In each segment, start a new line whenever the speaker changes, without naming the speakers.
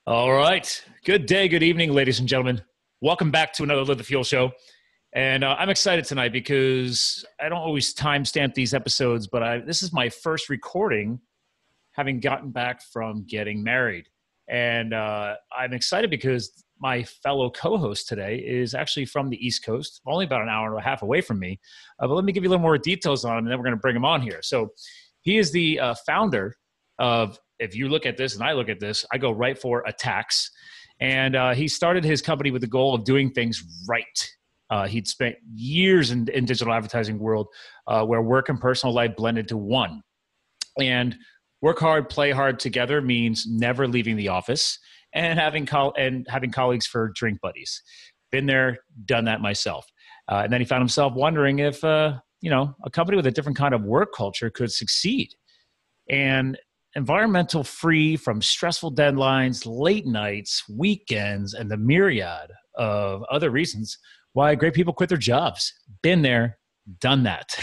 All right. Good day, good evening, ladies and gentlemen. Welcome back to another Live the Fuel show. And I'm excited tonight because I don't always timestamp these episodes, but this is my first recording having gotten back from getting married. And I'm excited because my fellow co-host today is actually from the East Coast, only about an hour and a half away from me. But let me give you a little more details on him, and then we're going to bring him on here. So he is the founder of, if you look at this and I look at this, I go right for ATTCK. And he started his company with the goal of doing things right. He'd spent years in digital advertising world where work and personal life blended to one. And work hard, play hard together means never leaving the office and having colleagues for drink buddies. Been there, done that myself. And then he found himself wondering if a company with a different kind of work culture could succeed. And environmental free from stressful deadlines, late nights, weekends, and the myriad of other reasons why great people quit their jobs. Been there, done that.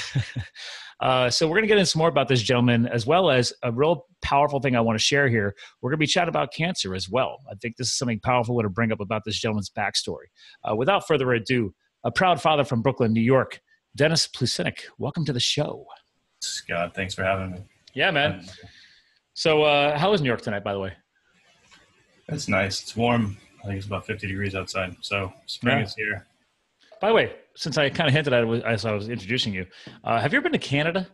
So we're going to get into some more about this gentleman, as well as a real powerful thing I want to share here. We're going to be chatting about cancer as well. I think this is something powerful to bring up about this gentleman's backstory. Without further ado, a proud father from Brooklyn, New York, Dennis Plucinik. Welcome to the show.
Scott, thanks for having me.
Yeah, man. So how is New York tonight, by the way?
It's nice. It's warm. I think it's about 50 degrees outside. So spring is here.
By the way, since I kind of hinted at it as I was introducing you, have you ever been to Canada?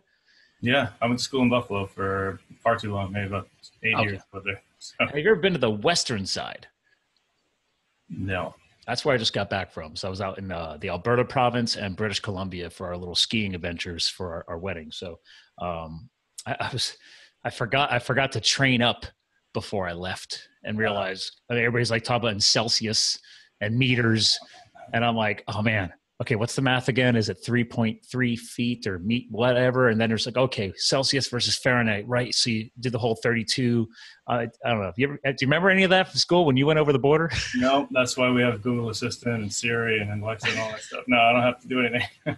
Yeah, I went to school in Buffalo for far too long, maybe about 8 years. There. So.
Have you ever been to the western side?
No.
That's where I just got back from. So I was out in the Alberta province and British Columbia for our little skiing adventures for our wedding. So I forgot to train up before I left and realized everybody's like talking about in Celsius and meters. And I'm like, oh man, okay, what's the math again? Is it 3.3 feet or whatever? And then there's like, okay, Celsius versus Fahrenheit, right? So you did the whole 32. I don't know. Do you remember any of that from school when you went over the border?
No, that's why we have Google Assistant and Siri and Alexa and all that stuff. No, I don't have to do anything.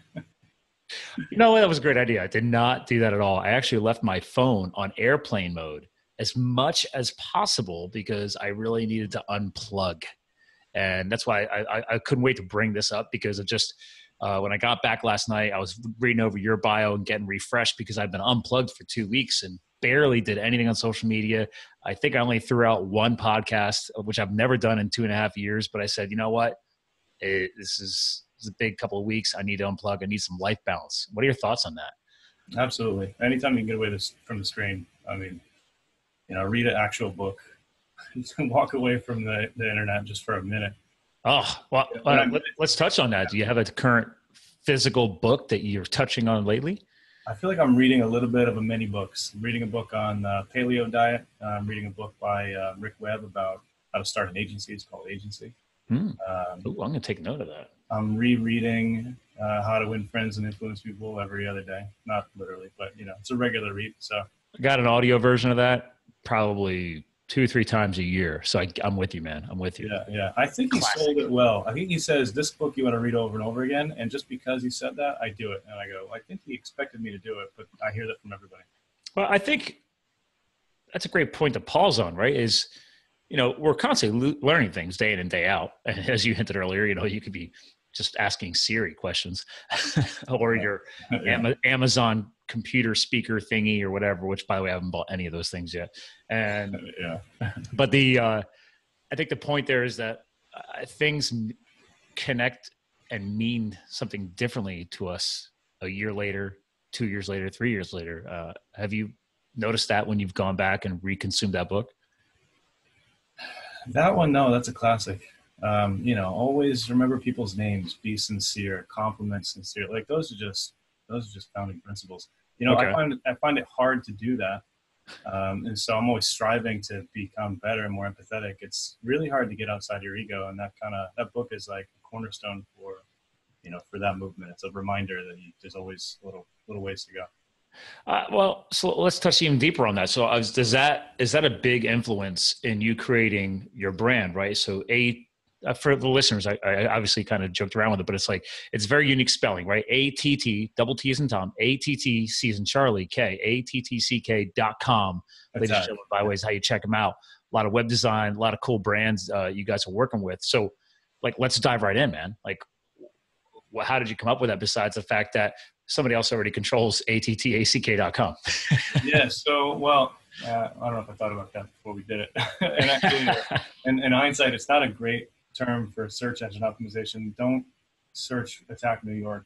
You know, that was a great idea. I did not do that at all. I actually left my phone on airplane mode as much as possible because I really needed to unplug. And that's why I couldn't wait to bring this up, because of just when I got back last night, I was reading over your bio and getting refreshed because I've been unplugged for 2 weeks and barely did anything on social media. I think I only threw out one podcast, which I've never done in 2.5 years. But I said, you know what? This is a big couple of weeks. I need to unplug. I need some life balance. What are your thoughts on that?
Absolutely. Anytime you can get away from the screen, I mean, read an actual book. Walk away from the internet just for a minute.
Oh, well, let's touch on that. Do you have a current physical book that you're touching on lately?
I feel like I'm reading a little bit of a mini books. I'm reading a book on paleo diet. I'm reading a book by Rick Webb about how to start an agency. It's called Agency.
I'm going to take note of that.
I'm rereading How to Win Friends and Influence People every other day. Not literally, but it's a regular read. So
I got an audio version of that probably 2-3 times a year. So I'm with you, man. I'm with you.
Yeah. I think he sold it well. I think he says, this book you want to read over and over again. And just because he said that, I do it. And I go, I think he expected me to do it, but I hear that from everybody.
Well, I think that's a great point to pause on, right? Is, we're constantly learning things day in and day out. And as you hinted earlier, you could be just asking Siri questions or your Amazon computer speaker thingy or whatever, which by the way, I haven't bought any of those things yet. And, but I think the point there is that things connect and mean something differently to us a year later, 2 years later, 3 years later. Have you noticed that when you've gone back and reconsumed that book?
That one, no, that's a classic. Always remember people's names, be sincere, compliment sincere. Like those are just founding principles. Okay. I find it hard to do that. And so I'm always striving to become better and more empathetic. It's really hard to get outside your ego. And that book is like a cornerstone for that movement. It's a reminder that there's always little ways to go.
So let's touch even deeper on that. So is that a big influence in you creating your brand, right? So for the listeners, I obviously kind of joked around with it, but it's like, it's very unique spelling, right? ATT, double T as in Tom, ATT, C as in Charlie, K, ATTCK.com. Ladies and gentlemen, by the way, is how you check them out. A lot of web design, a lot of cool brands you guys are working with. So like, let's dive right in, man. Like, how did you come up with that besides the fact that somebody else already controls ATTACK.com?
Yeah. So, well, I don't know if I thought about that before we did it. And actually, in hindsight, it's not a great term for search engine optimization. Don't search Attack New York.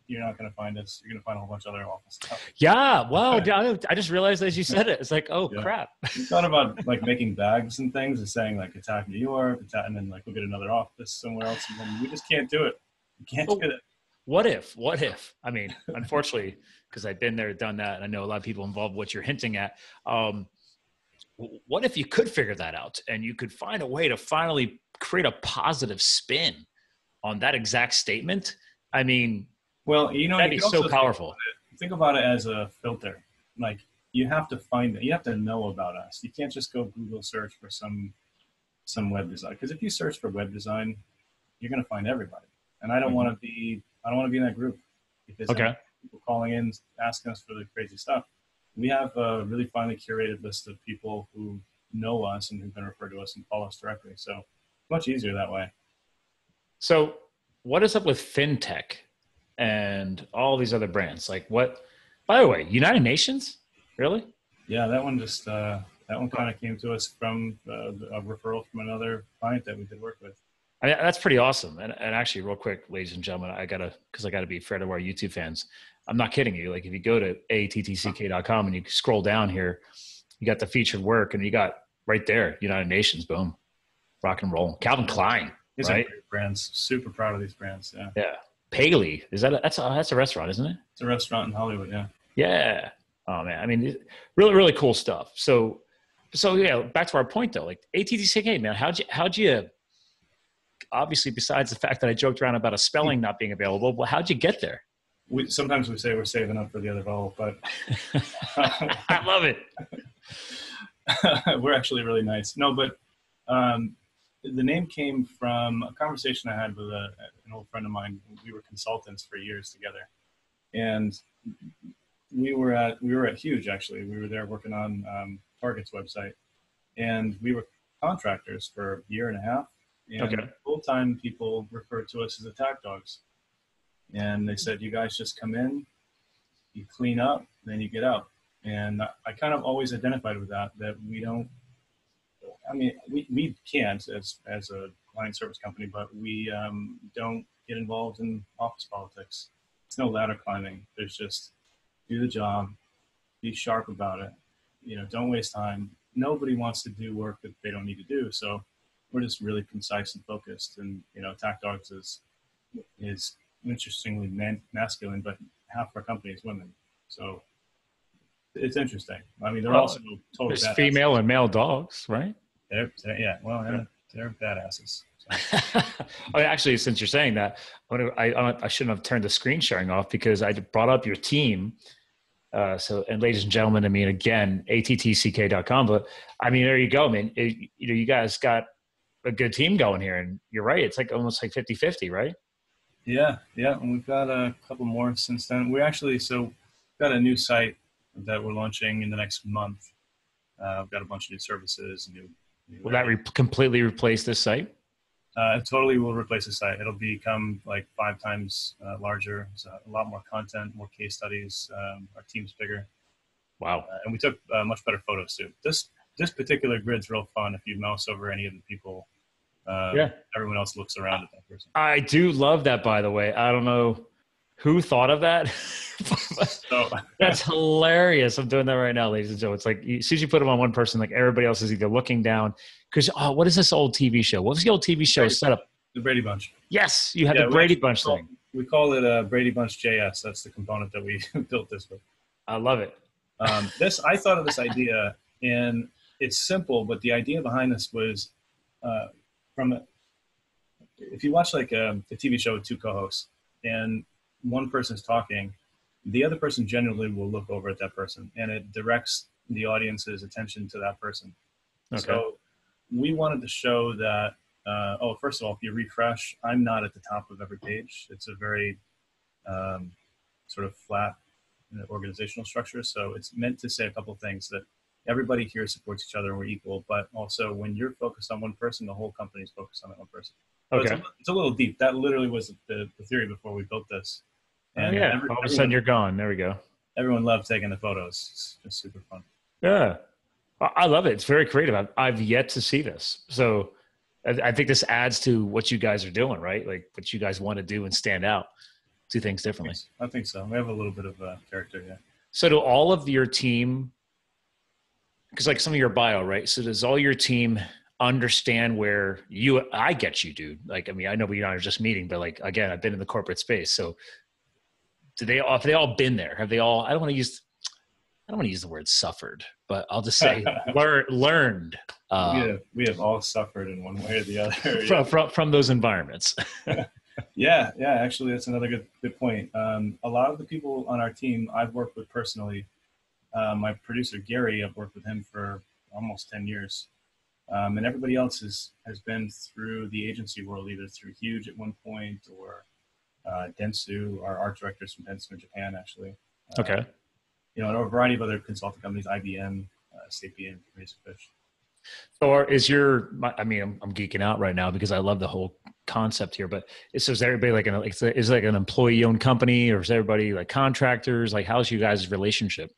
You're not going to find us. You're going to find a whole bunch of other awful stuff.
Yeah. Well, I just realized as you said it, it's like, oh, crap.
We thought about like making bags and things and saying like Attack New York, and then like we'll get another office somewhere else. And then we just can't do it. We can't do it.
What if? I mean, unfortunately, because I've been there, done that, and I know a lot of people involved what you're hinting at. What if you could figure that out and you could find a way to finally create a positive spin on that exact statement? I mean,
well,
that'd be so powerful.
Think about it as a filter. Like, you have to find it. You have to know about us. You can't just go Google search for some web design. Because if you search for web design, you're going to find everybody. And I don't want to be in that group, because people calling in, asking us for the crazy stuff. We have a really finely curated list of people who know us and who've been referred to us and follow us directly. So it's much easier that way.
So what is up with fintech and all these other brands? Like, what, by the way, United Nations? Really?
Yeah, that one kind of came to us from a referral from another client that we did work with.
I mean, that's pretty awesome. And actually, real quick, ladies and gentlemen, because I gotta be fair to our YouTube fans. I'm not kidding you. Like, if you go to ATTCK.com and you scroll down here, you got the featured work, and you got right there, United Nations, boom, rock and roll. Calvin Klein,
these
right?
Are great brands. Super proud of these brands. Yeah.
Yeah. Paley, that's a restaurant, isn't it?
It's a restaurant in Hollywood. Yeah.
Yeah. Oh man, I mean, really, really cool stuff. So yeah, back to our point though. Like ATTCK, man, how'd you obviously, besides the fact that I joked around about a spelling not being available, well, how'd you get there?
Sometimes we say we're saving up for the other vowel, but
I love it.
We're actually really nice. No, but the name came from a conversation I had with an old friend of mine. We were consultants for years together, and we were at Huge, actually. We were there working on Target's website, and we were contractors for a year and a half. And full-time people referred to us as attack dogs. And they said, you guys just come in, you clean up, then you get out. And I kind of always identified with that we don't, I mean, we can't as a client service company, but we don't get involved in office politics. It's no ladder climbing. There's just do the job, be sharp about it. Don't waste time. Nobody wants to do work that they don't need to do. So we're just really concise and focused. And, Attack Dogs is interestingly masculine, but half our company is women. So it's interesting. I mean, they're also totally
badasses. Female and male dogs, right?
They're badasses. So.
Actually, since you're saying that, I shouldn't have turned the screen sharing off because I brought up your team. And ladies and gentlemen, I mean, again, ATTCK.com, but I mean, there you go, man. You guys got a good team going here, and you're right. It's like almost like 50-50, right?
Yeah. And we've got a couple more since then. We've got a new site that we're launching in the next month. We've got a bunch of new services.
Will that completely replace this site?
It totally will replace the site. It'll become like 5 times larger. So a lot more content, more case studies. Our team's bigger.
Wow.
And we took much better photos too. This particular grid's real fun. If you mouse over any of the people, everyone else looks around at that person.
I do love that, by the way. I don't know who thought of that. That's hilarious. I'm doing that right now, ladies and gentlemen. It's like, as soon as you put them on one person, like everybody else is either looking down. Because, what is this old TV show? What was the old TV show setup?
The Brady Bunch.
Yes, you had the Brady Bunch thing.
We call it Brady Bunch JS. That's the component that we built this with.
I love it.
I thought of this idea, and it's simple, but the idea behind this was if you watch like a TV show with 2 co-hosts and one person's talking, the other person generally will look over at that person, and it directs the audience's attention to that person. Okay. So we wanted to show that First of all, if you refresh, I'm not at the top of every page. It's a very sort of flat organizational structure. So it's meant to say a couple of things, that everybody here supports each other and we're equal, but also when you're focused on one person, the whole company is focused on that one person. So
Okay.
it's a little deep. That literally was the theory before we built this. And
all of a sudden you're gone. There we go.
Everyone loved taking the photos. It's just super fun.
Yeah. I love it. It's very creative. I've yet to see this. So I think this adds to what you guys are doing, right? Like what you guys want to do and stand out, do things differently.
I think so. We have a little bit of character, yeah.
So do all of your team, because like some of your bio, right? So does all your team understand where I get you, dude. Like, I mean, I know we are just meeting, but like, again, I've been in the corporate space. So have they all been there? Have they all, I don't want to use the word suffered, but I'll just say learned.
We have all suffered in one way or the other.
from those environments.
Yeah. Actually, that's another good point. A lot of the people on our team I've worked with personally. My producer, Gary, I've worked with him for almost 10 years. And everybody else has been through the agency world, either through Huge at one point or Dentsu, our art directors from Dentsu in Japan, actually.
Okay.
And a variety of other consulting companies, IBM, Sapient, Razorfish.
So I'm geeking out right now because I love the whole concept here, but is everybody is it like an employee-owned company, or is everybody like contractors? Like, how's you guys' relationship?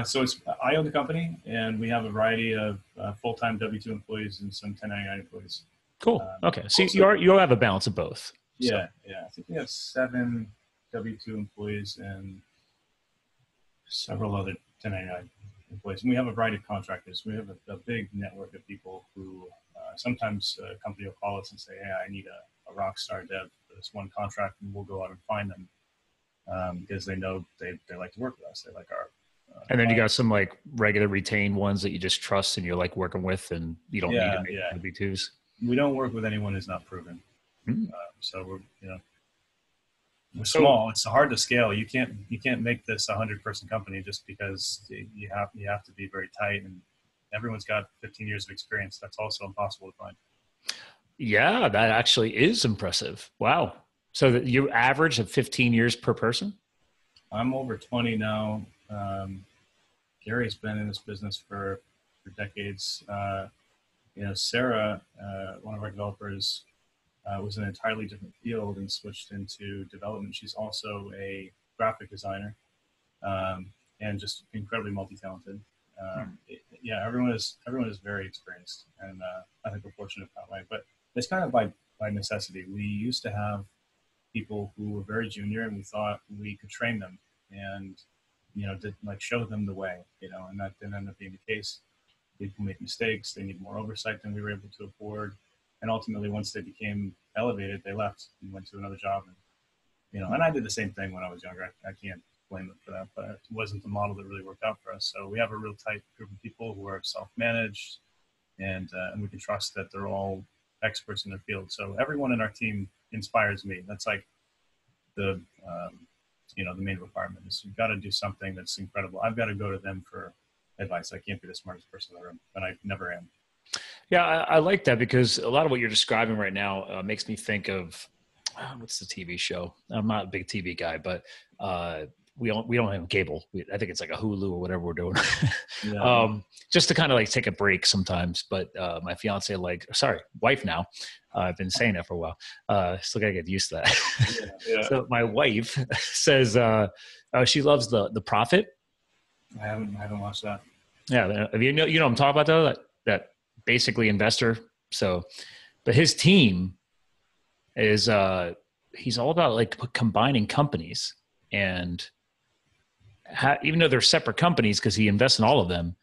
So I own the company, and we have a variety of full-time W-2 employees and some 1099 employees.
Cool. Okay. So you have a balance of both.
Yeah. I think we have 7 W-2 employees and several other 1099 employees. And we have a variety of contractors. We have a big network of people who sometimes a company will call us and say, hey, I need a rock star dev for this one contract, and we'll go out and find them because they know they like to work with us. They like our
and then you got some like regular retained ones that you just trust and you're like working with, and you don't need to make W-2s.
We don't work with anyone who's not proven.
Mm-hmm.
So we're small. It's hard to scale. You can't make this 100-person company just because you have to be very tight, and everyone's got 15 years of experience. That's also impossible to find. Yeah,
that actually is impressive. Wow. So that you average of 15 years per person?
I'm over 20 now. Gary's been in this business for decades. Sarah, one of our developers, was in an entirely different field and switched into development. She's also a graphic designer and just incredibly multi-talented. Everyone is very experienced, and I think we're fortunate that way. But it's kind of by necessity. We used to have people who were very junior, and we thought we could train them and show them the way, and that didn't end up being the case. People make mistakes. They need more oversight than we were able to afford. And ultimately, once they became elevated, they left and went to another job. And I did the same thing when I was younger. I can't blame them for that, but it wasn't the model that really worked out for us. So we have a real tight group of people who are self-managed, and we can trust that they're all experts in their field. So everyone in our team inspires me. That's like the main requirement is you've got to do something that's incredible. I've got to go to them for advice. I can't be the smartest person in the room, and I never am. Yeah, I like that, because a lot of what you're describing right now makes me think of what's the TV show? I'm not a big TV guy, but we don't have cable. I think it's like a Hulu or whatever we're doing. Just to kind of like take a break sometimes. But my fiance, wife now, I've been saying that for a while. Still gotta get used to that. So my wife says she loves the Prophet. I haven't watched that. Yeah, you know what I'm talking about though. That basically investor. So, but his team is he's all about like combining companies, and even though they're separate companies, because he invests in all of them,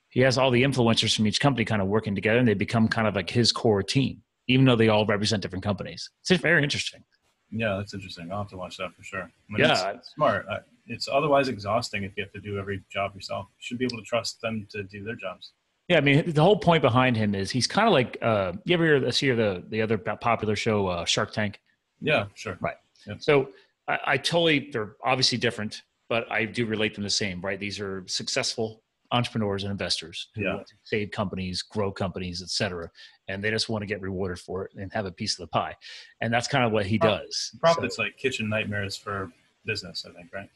he has all the influencers from each company kind of working together, and they become kind of like his core team, even though they all represent different companies. It's very interesting. Yeah, that's interesting. I'll have to watch that for sure. It's smart. It's otherwise exhausting if you have to do every job yourself. You should be able to trust them to do their jobs. Yeah, I mean, the whole point behind him is he's kind of like, you ever see the other popular show, Shark Tank? Yeah, sure. Right. Yep. So they're obviously different, but I do relate them the same, right? These are successful
entrepreneurs and investors who want to save companies, grow companies, et cetera. And they just want to get rewarded for it and have a piece of the pie. And that's kind of what he does.
Profit's like kitchen nightmares for business, I think, right?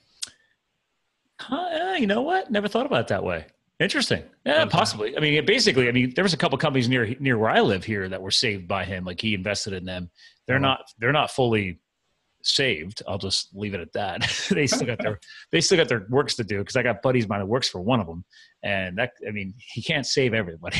You know what? Never thought about it that way. Interesting. Yeah, possibly. I mean, basically, there was a couple companies near where I live here that were saved by him. Like he invested in them. They're not fully saved. I'll just leave it at that. They still got their works to do, because I got buddies of mine that works for one of them, and he can't save everybody.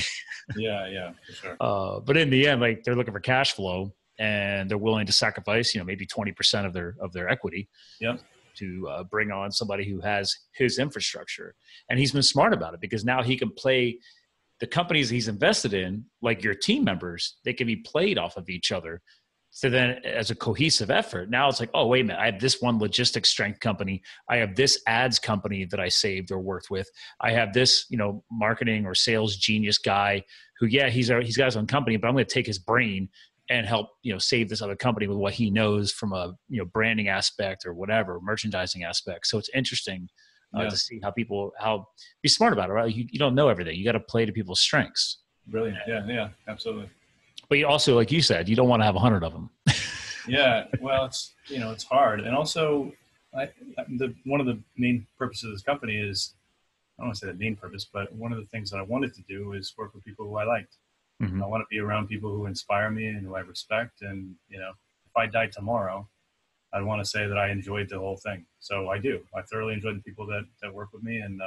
Yeah, for sure.
But in the end, like, they're looking for cash flow, and they're willing to sacrifice, maybe 20% of their equity.
Yep.
To bring on somebody who has his infrastructure. And he's been smart about it, because now he can play the companies he's invested in, like your team members, they can be played off of each other. So then as a cohesive effort, now it's like, oh, wait a minute, I have this one logistics strength company. I have this ads company that I saved or worked with. I have this, marketing or sales genius guy who, he's got his own company, but I'm going to take his brain and help, save this other company with what he knows from a, branding aspect or whatever, merchandising aspect. So it's interesting to see how be smart about it, right? You don't know everything. You got to play to people's strengths.
Brilliant. Yeah, absolutely.
But you also, like you said, you don't want to have 100 of them.
Yeah. Well, it's hard. And also one of the main purposes of this company is, I don't want to say the main purpose, but one of the things that I wanted to do is work with people who I liked. Mm-hmm. I want to be around people who inspire me and who I respect. And, if I died tomorrow, I'd want to say that I enjoyed the whole thing. So I do. I thoroughly enjoy the people that work with me. And,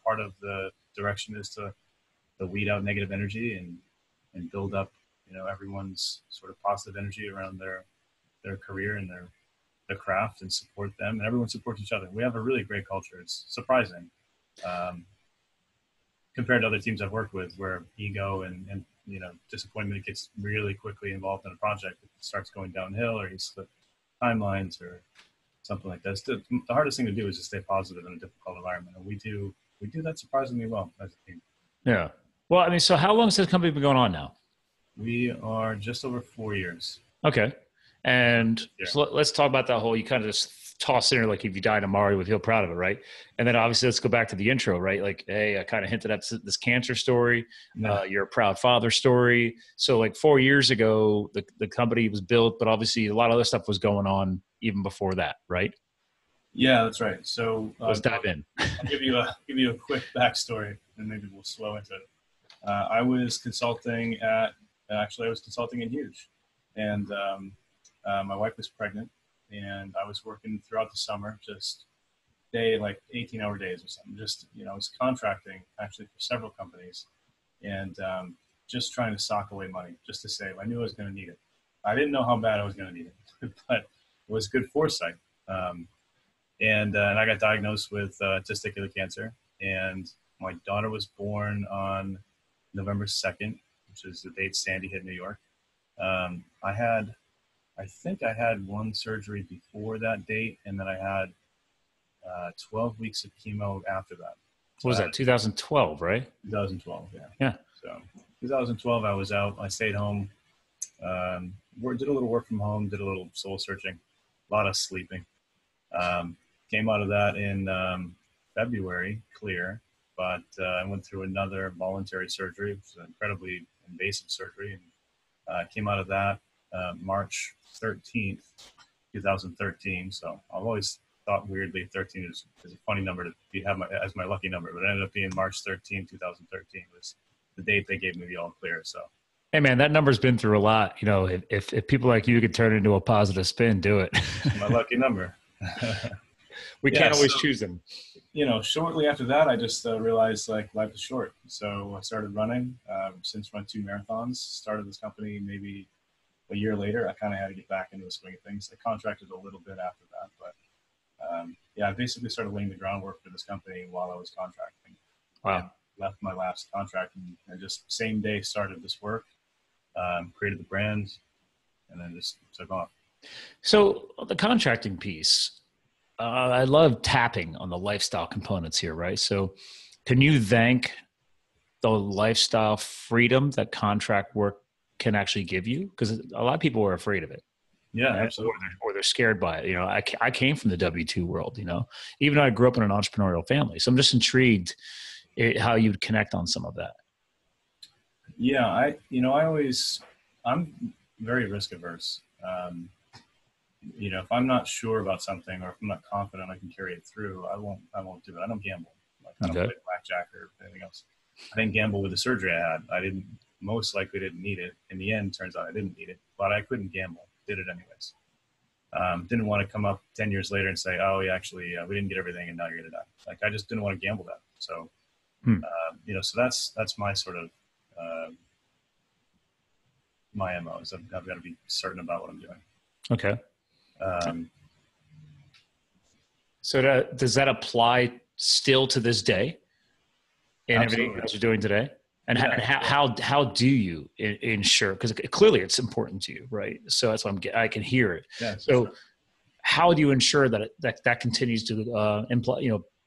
part of the direction is to weed out negative energy and build up, everyone's sort of positive energy around their career and their craft, and support them. And everyone supports each other. We have a really great culture. It's surprising. Compared to other teams I've worked with, where ego and disappointment gets really quickly involved in a project. It starts going downhill, or you slip timelines or something like that. The hardest thing to do is to stay positive in a difficult environment. And we do that surprisingly well as a team.
Yeah. Well, so how long has this company been going on now?
We are just over 4 years.
Okay. And so let's talk about that whole, you kind of just toss in there, like, if you die tomorrow, you would feel proud of it, right? And then obviously let's go back to the intro, right? Like, hey, I kind of hinted at this cancer story, your a proud father story. So like 4 years ago, the company was built, but obviously a lot of other stuff was going on even before that, right?
Yeah, that's right. So
let's dive in.
I'll give you a quick backstory, and maybe we'll slow into it. I was consulting in Huge, and my wife was pregnant, and I was working throughout the summer, just like 18-hour days or something. Just, I was contracting actually for several companies, and just trying to sock away money just to save. I knew I was going to need it. I didn't know how bad I was going to need it, but it was good foresight. And I got diagnosed with testicular cancer, and my daughter was born on November 2nd, which is the date Sandy hit New York. I think I had one surgery before that date, and then I had 12 weeks of chemo after that.
What was that, 2012, right?
2012, yeah.
Yeah.
So 2012, I was out. I stayed home, did a little work from home, did a little soul searching, a lot of sleeping. Came out of that in February, clear, but I went through another voluntary surgery, which was an incredibly invasive surgery, and came out of that March 13th, 2013. So I've always thought weirdly 13 is a funny number to have as my lucky number, but it ended up being March 13, 2013 was the date they gave me the all clear. So,
hey man, that number's been through a lot. If people like you could turn it into a positive spin, do it.
My lucky number.
We can't always choose them.
Shortly after that, I just realized like life is short. So I started running, since run 2 marathons, started this company maybe a year later. I kind of had to get back into the swing of things. I contracted a little bit after that, but I basically started laying the groundwork for this company while I was contracting.
Wow.
Left my last contract and just same day started this work, created the brand, and then just took off.
So the contracting piece, I love tapping on the lifestyle components here, right? So can you thank the lifestyle freedom that contract work can actually give you? Because a lot of people are afraid of it.
Yeah, absolutely.
Or they're scared by it. I came from the W-2 world, even though I grew up in an entrepreneurial family. So I'm just intrigued, how you'd connect on some of that.
Yeah, I'm very risk averse. If I'm not sure about something, or if I'm not confident I can carry it through, I won't do it. I don't gamble. Like, I don't play blackjack or anything else. I didn't gamble with the surgery I had. I most likely didn't need it. In the end, turns out I didn't need it, but I couldn't gamble. Did it anyways. Didn't want to come up 10 years later and say, oh, yeah, actually, we didn't get everything and now you're going to die. Like, I just didn't want to gamble that. So, so that's my sort of, my MO is I've got to be certain about what I'm doing.
Okay. So does that apply still to this day in everything that you're doing today? And how do you ensure? Because clearly it's important to you, right? So that's why I can hear it. Yeah, so how do you ensure that continues to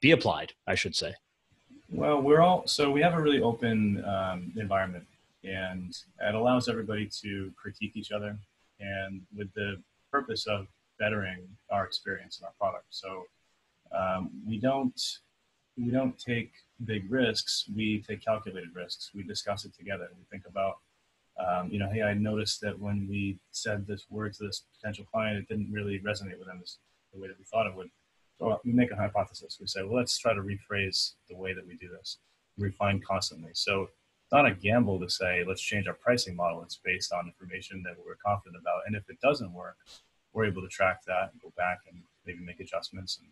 be applied, I should say?
Well, we have a really open environment, and it allows everybody to critique each other, and with the purpose of bettering our experience and our product. So we don't take big risks. We take calculated risks. We discuss it together. We think about, hey, I noticed that when we said this word to this potential client, it didn't really resonate with them the way that we thought it would. So we make a hypothesis. We say, well, let's try to rephrase the way that we do this. We refine constantly. So it's not a gamble to say, let's change our pricing model. It's based on information that we're confident about. And if it doesn't work, we're able to track that and go back and maybe make adjustments. And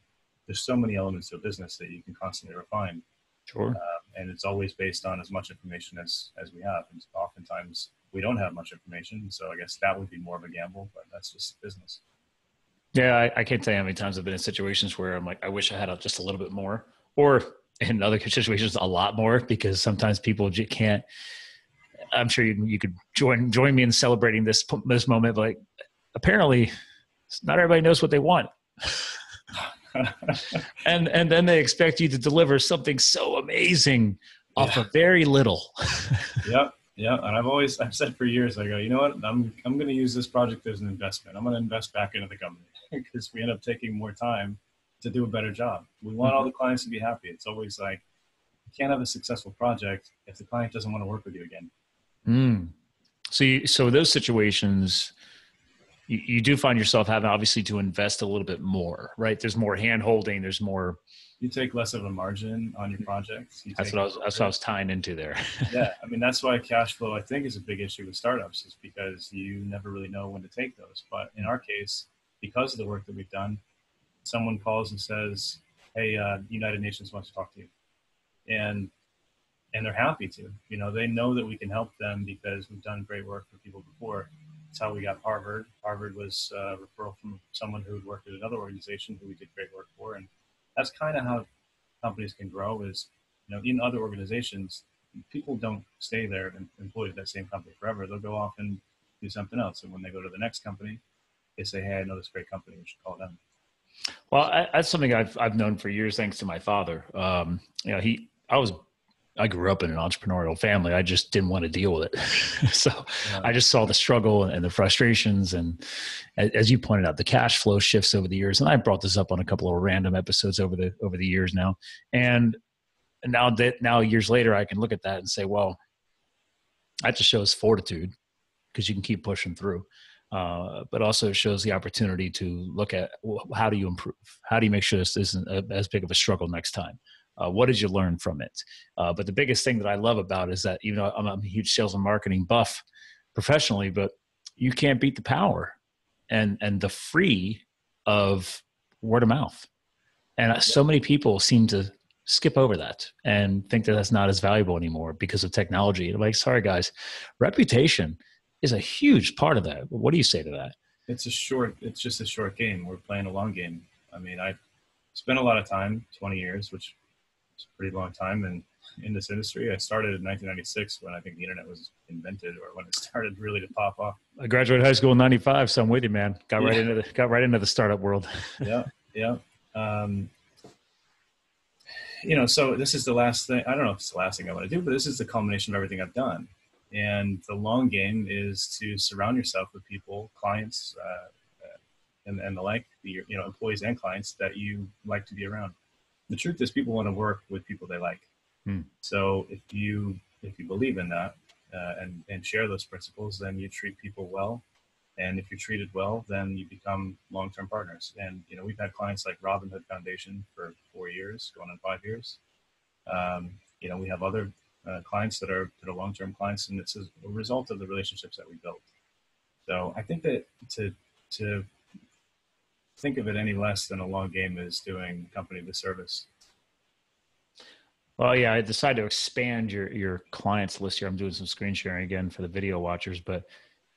there's so many elements to a business that you can constantly refine.
Sure.
And it's always based on as much information as we have. And oftentimes we don't have much information. So I guess that would be more of a gamble, but that's just business.
Yeah, I can't tell you how many times I've been in situations where I'm like, I wish I had just a little bit more, or in other situations, a lot more, because sometimes people can't. I'm sure you could join me in celebrating this moment, but like, apparently not everybody knows what they want. and then they expect you to deliver something so amazing off of very little.
Yep. Yeah. And I've said for years, I go, you know what? I'm going to use this project as an investment. I'm going to invest back into the company because we end up taking more time to do a better job. We want all the clients to be happy. It's always like, you can't have a successful project if the client doesn't want to work with you again.
So those situations, you do find yourself having obviously to invest a little bit more, right? There's more hand holding. There's more.
You take less of a margin on your projects.
That's what I was tying into there.
Yeah. I mean, that's why cash flow, I think, is a big issue with startups, is because you never really know when to take those. But in our case, because of the work that we've done, someone calls and says, hey, United Nations wants to talk to you. And they're happy to. They know that we can help them because we've done great work for people before. That's how we got Harvard. Harvard was a referral from someone who had worked at another organization who we did great work for. And that's kind of how companies can grow is, in other organizations, people don't stay there and employed at that same company forever. They'll go off and do something else. And when they go to the next company, they say, hey, I know this great company, we should call them.
Well, that's something I've known for years, thanks to my father. I grew up in an entrepreneurial family. I just didn't want to deal with it. So I just saw the struggle and the frustrations. And as you pointed out, the cash flow shifts over the years. And I brought this up on a couple of random episodes over the years now. And now years later, I can look at that and say, well, that just shows fortitude because you can keep pushing through. But also it shows the opportunity to look at how do you improve? How do you make sure this isn't as big of a struggle next time? What did you learn from it? But the biggest thing that I love about it is that, I'm a huge sales and marketing buff professionally, but you can't beat the power and the free of word of mouth. And so many people seem to skip over that and think that that's not as valuable anymore because of technology. I'm like, sorry guys, reputation is a huge part of that. What do you say to that?
It's just a short game. We're playing a long game. I mean, I spent a lot of time, 20 years, which is a pretty long time in this industry. I started in 1996 when I think the internet was invented, or when it started really to pop off.
I graduated high school in 95, so I'm with you, man. Got right into the startup world.
Yeah. So this is the last thing. I don't know if it's the last thing I want to do, but this is the culmination of everything I've done. And the long game is to surround yourself with people, clients, and the like, employees and clients that you like to be around. The truth is, people want to work with people they like.
Hmm.
So if you believe in that and share those principles, then you treat people well. And if you're treated well, then you become long-term partners. And, we've had clients like Robinhood Foundation for 4 years, going on 5 years. We have other clients that are long-term clients, and it's a result of the relationships that we built. So I think that to think of it any less than a long game is doing company a disservice.
Well, yeah, I decided to expand your clients list here. I'm doing some screen sharing again for the video watchers, but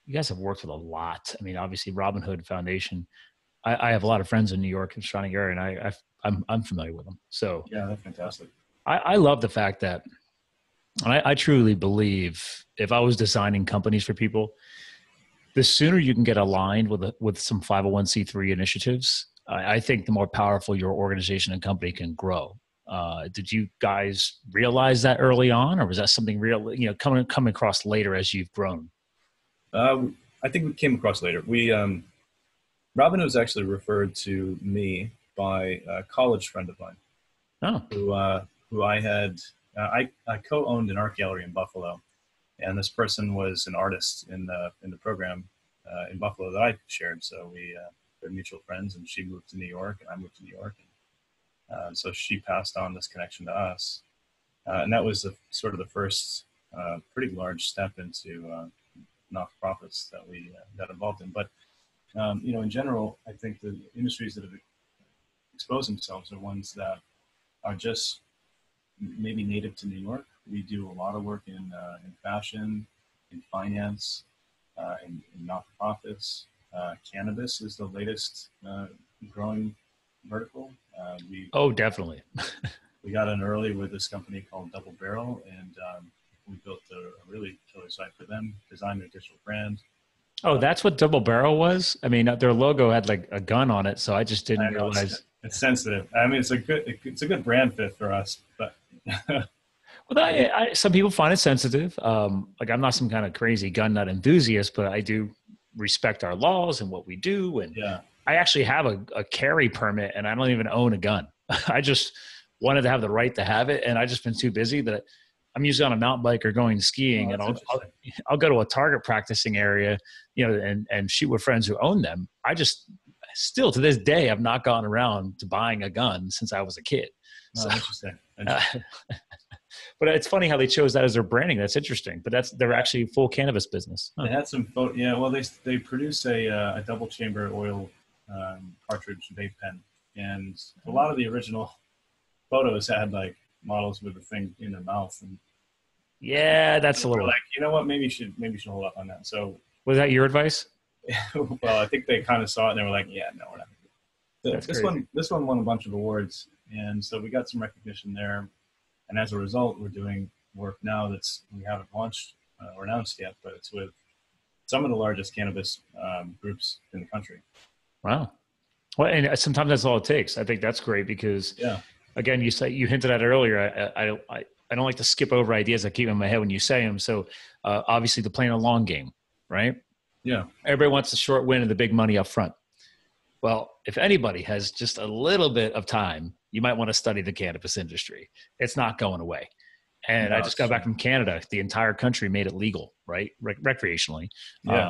you guys have worked with a lot. I mean, obviously, Robinhood Foundation. I have a lot of friends in New York and surrounding area, and I'm familiar with them. So
yeah, that's fantastic.
I love the fact that I truly believe if I was designing companies for people, the sooner you can get aligned with some 501c3 initiatives, I think the more powerful your organization and company can grow. Did you guys realize that early on, or was that something real, coming across later as you've grown?
I think we came across later. Robin was actually referred to me by a college friend of mine, who I had. I co-owned an art gallery in Buffalo, and this person was an artist in the program in Buffalo that I shared. So we're mutual friends, and she moved to New York, and I moved to New York. So she passed on this connection to us. And that was sort of the first pretty large step into not-for-profits that we got involved in. But, in general, I think the industries that have exposed themselves are ones that are just maybe native to New York. We do a lot of work in fashion, in finance, in not-for-profits. Cannabis is the latest growing vertical.
Definitely.
We got in early with this company called Double Barrel, and we built a really killer site for them, designed their digital brand.
Oh, that's what Double Barrel was? I mean, their logo had like a gun on it, so I just didn't realize.
It's sensitive. I mean, it's a good brand fit for us, but.
Well, some people find it sensitive. Like I'm not some kind of crazy gun nut enthusiast, but I do respect our laws and what we do. And
yeah.
I actually have a carry permit, and I don't even own a gun. I just wanted to have the right to have it, and I just been too busy that I'm usually on a mountain bike or going skiing, and I'll go to a target practicing area, and shoot with friends who own them. I just still to this day have not gotten around to buying a gun since I was a kid.
Oh, so, interesting.
But it's funny how they chose that as their branding. That's interesting. But they're actually full cannabis business.
Huh. They had some photo. Yeah, well, they produce a double chamber oil cartridge vape pen, and a lot of the original photos had like models with the thing in their mouth, and
yeah, that's a little
like, you know what, maybe you should hold up on that. So
was that your advice?
Well, I think they kind of saw it and they were like, yeah, no, we're not. This one won a bunch of awards, and so we got some recognition there. And as a result, we're doing work now we haven't launched or announced yet, but it's with some of the largest cannabis groups in the country.
Wow. Well, and sometimes that's all it takes. I think that's great because, again, you hinted at it earlier. I don't like to skip over ideas. I keep them in my head when you say them. So obviously, the playing a long game, right?
Yeah.
Everybody wants the short win and the big money up front. Well, if anybody has just a little bit of time, you might want to study the cannabis industry. It's not going away. And I just got back from Canada. The entire country made it legal, right? Recreationally.
Yeah.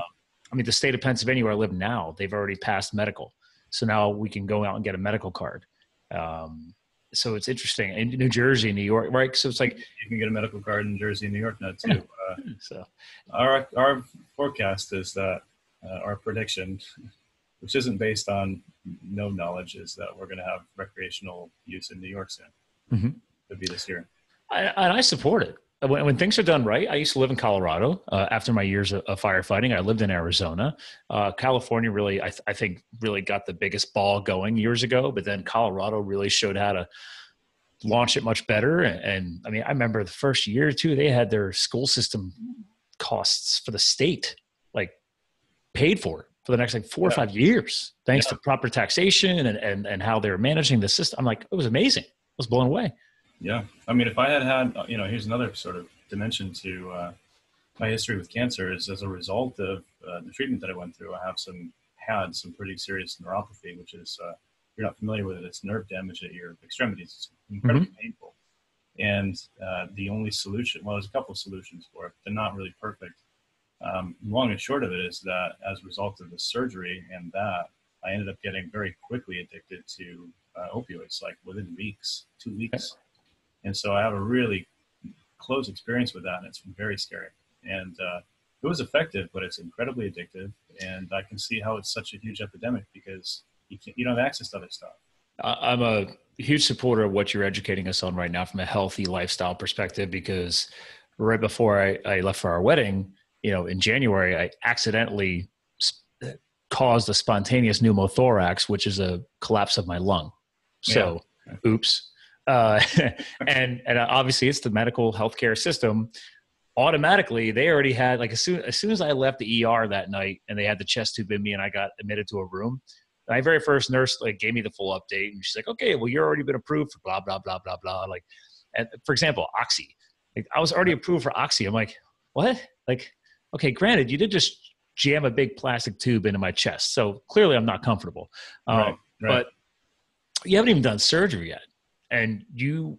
I mean, the state of Pennsylvania where I live now, they've already passed medical. So now we can go out and get a medical card. So it's interesting. In New Jersey, New York, right? So it's like
you can get a medical card in Jersey and New York now too.
So
our forecast is that our prediction, which isn't based on no knowledge, is that we're going to have recreational use in New York soon.
Mm-hmm.
Could be this year.
I support it. When things are done right, I used to live in Colorado after my years of firefighting. I lived in Arizona. California really, I think, really got the biggest ball going years ago, but then Colorado really showed how to launch it much better. And I mean, I remember the first year or two, they had their school system costs for the state, like paid for the next like 4 or 5 years, thanks to proper taxation and how they're managing the system. I'm like, it was amazing. I was blown away.
Yeah. I mean, if I had, here's another sort of dimension to my history with cancer is as a result of the treatment that I went through, I had some pretty serious neuropathy, which is, if you're not familiar with it, it's nerve damage at your extremities. It's incredibly painful. And the only solution, well, there's a couple of solutions for it. They're not really perfect. Long and short of it is that as a result of the surgery and that, I ended up getting very quickly addicted to opioids, like within weeks, 2 weeks. And so I have a really close experience with that, and it's very scary. And it was effective, but it's incredibly addictive. And I can see how it's such a huge epidemic because you don't have access to other stuff.
I'm a huge supporter of what you're educating us on right now from a healthy lifestyle perspective, because right before I left for our wedding, in January, I accidentally caused a spontaneous pneumothorax, which is a collapse of my lung. So, oops. And obviously it's the medical healthcare system. Automatically, they already had, like, as soon as I left the ER that night and they had the chest tube in me and I got admitted to a room, my very first nurse gave me the full update, and she's like, okay, well, you're already been approved for blah, blah, blah, blah, blah. Like, and for example, Oxy, I was already approved for Oxy. I'm like, what? Like, okay, granted, you did just jam a big plastic tube into my chest. So clearly I'm not comfortable.
Right.
But you haven't even done surgery yet. And you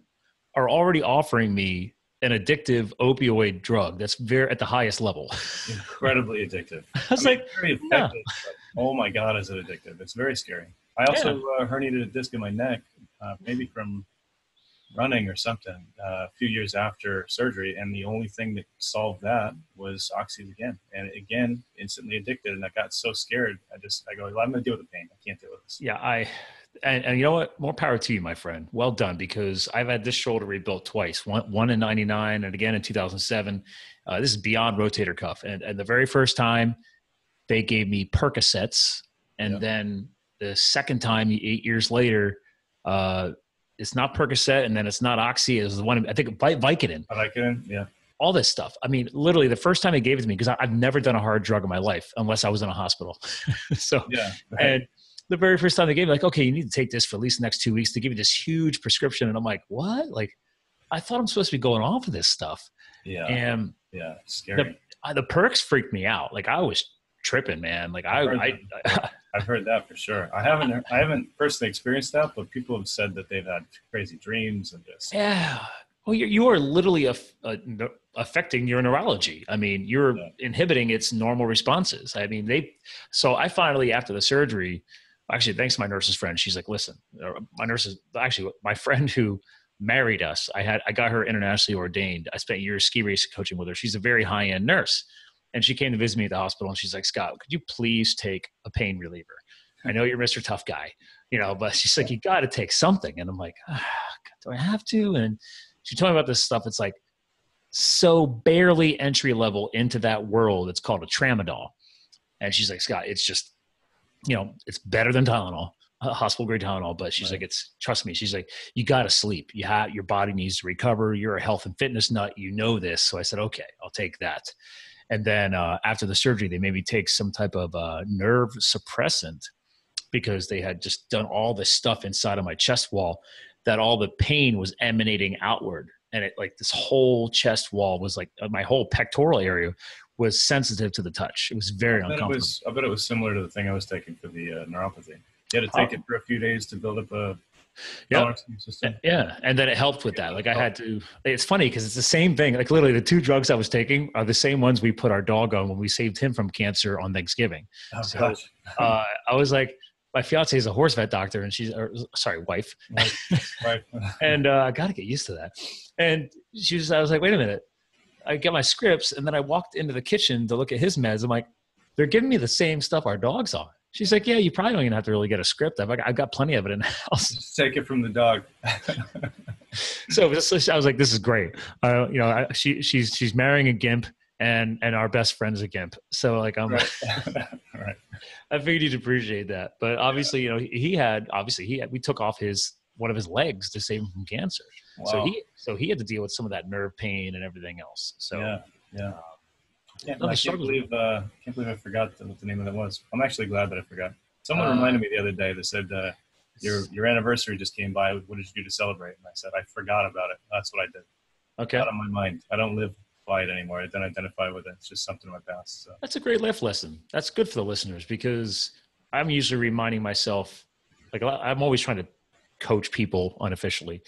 are already offering me an addictive opioid drug that's at the highest level.
Incredibly addictive.
I was like,
very effective, but oh my God, is it addictive. It's very scary. I also herniated a disc in my neck, maybe from running or something, a few years after surgery. And the only thing that solved that was Oxy again. And again, instantly addicted. And I got so scared. I go, well, I'm going to deal with the pain. I can't deal with this.
Yeah, and you know what? More power to you, my friend. Well done, because I've had this shoulder rebuilt twice, one in 99 and again in 2007. This is beyond rotator cuff. And the very first time they gave me Percocets. And then the second time, 8 years later, it's not Percocet, and then it's not Oxy. It was the one, I think, Vicodin.
Vicodin, yeah.
All this stuff. I mean, literally the first time they gave it to me, because I've never done a hard drug in my life unless I was in a hospital. So, and the very first time they gave me, like, okay, you need to take this for at least the next 2 weeks. They give you this huge prescription. And I'm like, what? Like, I thought I'm supposed to be going off of this stuff.
Yeah.
And
scary.
The perks freaked me out. Like, I was tripping, man. Like,
I've heard that for sure. I haven't personally experienced that, but people have said that they've had crazy dreams and just.
Yeah. Well, you are literally affecting your neurology. I mean, you're inhibiting its normal responses. I mean, so I finally, after the surgery, actually, thanks to my nurse's friend, she's like, listen, my friend who married us, I got her internationally ordained. I spent years ski racing coaching with her. She's a very high-end nurse. And she came to visit me at the hospital, and she's like, Scott, could you please take a pain reliever? I know you're Mr. Tough Guy, but she's like, you got to take something. And I'm like, do I have to? And she told me about this stuff. It's like so barely entry level into that world. It's called a tramadol. And she's like, Scott, it's just, it's better than Tylenol, hospital grade Tylenol. But she's like, trust me. She's like, you got to sleep. Your body needs to recover. You're a health and fitness nut. You know this. So I said, okay, I'll take that. And then after the surgery, they made me take some type of nerve suppressant, because they had just done all this stuff inside of my chest wall that all the pain was emanating outward. And it, like, this whole chest wall was like, my whole pectoral area was sensitive to the touch. It was very uncomfortable.
I bet it was similar to the thing I was taking for the neuropathy. You had to take it for a few days to build up a system.
Yeah. And then it helped with that. Like, I had to, it's funny because it's the same thing. Like, literally the 2 drugs I was taking are the same ones we put our dog on when we saved him from cancer on Thanksgiving.
Oh,
so
gosh.
I was like, my fiance is a horse vet doctor, and wife.
Right.
And I got to get used to that. And I was like, wait a minute. I get my scripts, and then I walked into the kitchen to look at his meds. I'm like, they're giving me the same stuff our dog's on. She's like, yeah, you probably don't even have to really get a script. I've got plenty of it in the house.
Just take it from the dog.
So I was like, this is great. She's marrying a gimp, and our best friend's a gimp. So, like, I'm
right. Right.
I figured you'd appreciate that. But obviously, we took off one of his legs to save him from cancer.
Wow.
So he had to deal with some of that nerve pain and everything else. So
yeah. I can't believe I forgot what the name of that was. I'm actually glad that I forgot. Someone reminded me the other day. They said, your anniversary just came by. What did you do to celebrate? And I said, I forgot about it. That's what I did.
Okay.
Out of my mind. I don't live by it anymore. I don't identify with it. It's just something in my past. So.
That's a great life lesson. That's good for the listeners, because I'm usually reminding myself, like, I'm always trying to coach people unofficially.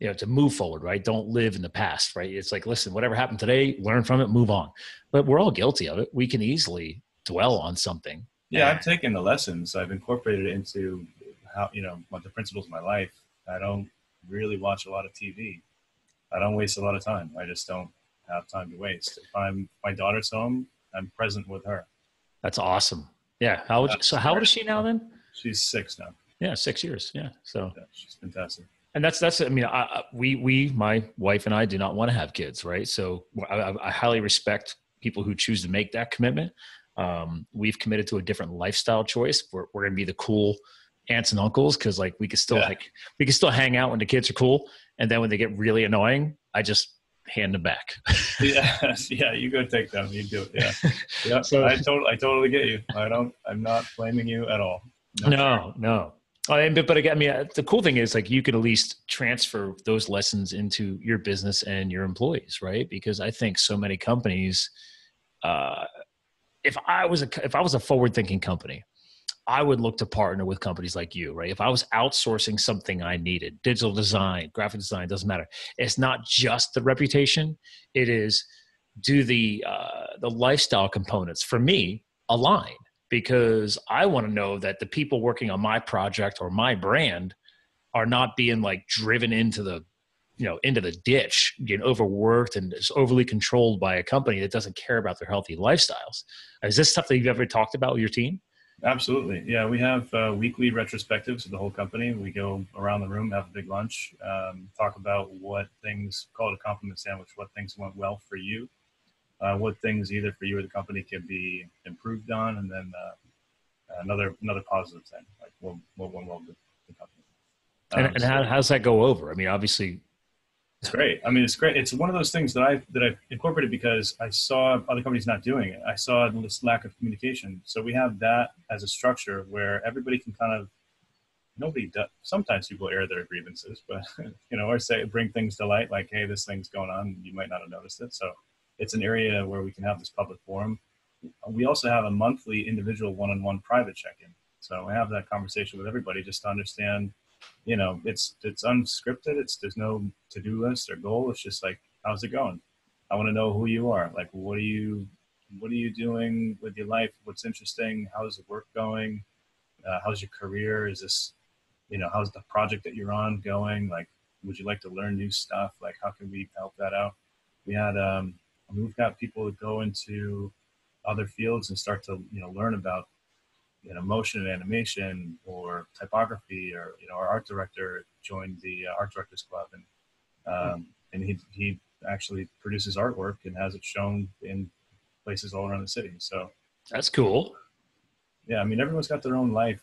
to move forward, right? Don't live in the past, right? It's like, listen, whatever happened today, learn from it, move on. But we're all guilty of it. We can easily dwell on something.
Yeah, I've taken the lessons. I've incorporated it into how, what the principles of my life. I don't really watch a lot of TV. I don't waste a lot of time. I just don't have time to waste. If my daughter's home, I'm present with her.
That's awesome. Yeah. How old is she now then?
She's 6 now.
Yeah. 6 years. Yeah. So
yeah, she's fantastic.
And that's, I mean, my wife and I do not want to have kids. Right. So I highly respect people who choose to make that commitment. We've committed to a different lifestyle choice. We're going to be the cool aunts and uncles. Cause like we can still hang out when the kids are cool. And then when they get really annoying, I just hand them back.
Yeah. You go take them. You do it. Yeah. Yeah. So I totally get you. I'm not blaming you at all.
No. But again, I mean, the cool thing is like you could at least transfer those lessons into your business and your employees, right? Because I think so many companies, if I was a forward-thinking company, I would look to partner with companies like you, right? If I was outsourcing something I needed, digital design, graphic design, doesn't matter. It's not just the reputation. It is, do the lifestyle components for me align? Because I want to know that the people working on my project or my brand are not being like driven into the ditch, getting overworked and just overly controlled by a company that doesn't care about their healthy lifestyles. Is this stuff that you've ever talked about with your team?
Absolutely. Yeah. We have weekly retrospectives of the whole company. We go around the room, have a big lunch, talk about what things, call it a compliment sandwich, what things went well for you. What things either for you or the company can be improved on, and then another positive thing, like what went well with the company.
And how does that go over? I mean, obviously,
it's great. I mean, it's great. It's one of those things that I incorporated because I saw other companies not doing it. I saw this lack of communication. So we have that as a structure where everybody can kind of, nobody does. Sometimes people air their grievances, but or bring things to light, like, hey, this thing's going on. You might not have noticed it. So it's an area where we can have this public forum. We also have a monthly individual one-on-one private check-in. So I have that conversation with everybody just to understand, it's unscripted. There's no to-do list or goal. It's just like, how's it going? I want to know who you are. Like, what are you doing with your life? What's interesting? How's the work going? How's your career? Is this, how's the project that you're on going? Like, would you like to learn new stuff? Like, how can we help that out? We've got people that go into other fields and start to, learn about, motion and animation or typography, or, our art director joined the Art Directors Club, and he actually produces artwork and has it shown in places all around the city. So
that's cool.
Yeah. I mean, everyone's got their own life